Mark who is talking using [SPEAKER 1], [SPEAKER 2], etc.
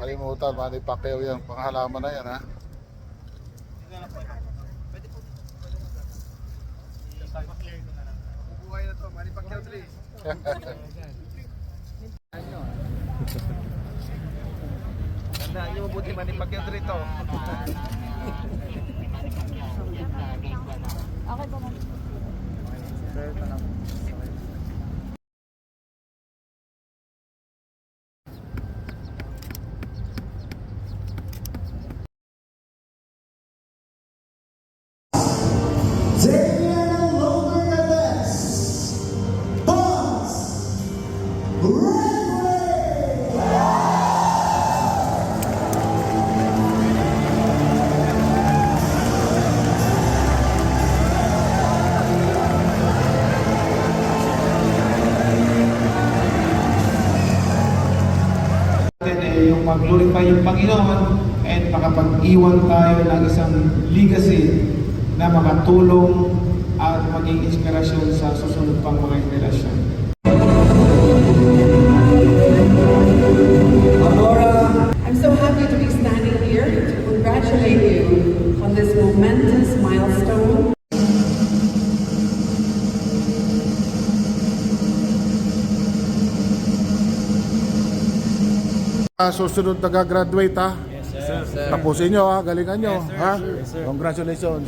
[SPEAKER 1] Kalimutan, Manny Pacquiao yan. Panghalaman na yan, ha?
[SPEAKER 2] Buhay na to, Manny Pacquiao 3. Tandaan nyo mabuti, Manny Pacquiao 3 to.
[SPEAKER 3] Okay ba man?
[SPEAKER 4] Damian Lopez, Boss
[SPEAKER 5] yung mag-glorify yung Panginoon and makapag-iwan tayo ng isang legacy na makatulong at maging inspirasyon sa susunod pang mga henerasyon.
[SPEAKER 6] I'm so happy to be standing here to congratulate you on this momentous milestone.
[SPEAKER 1] Susunod na gagraduate, ha?
[SPEAKER 2] Yes, sir.
[SPEAKER 1] Tapusin nyo, ha? Galingan nyo, ha? Congratulations.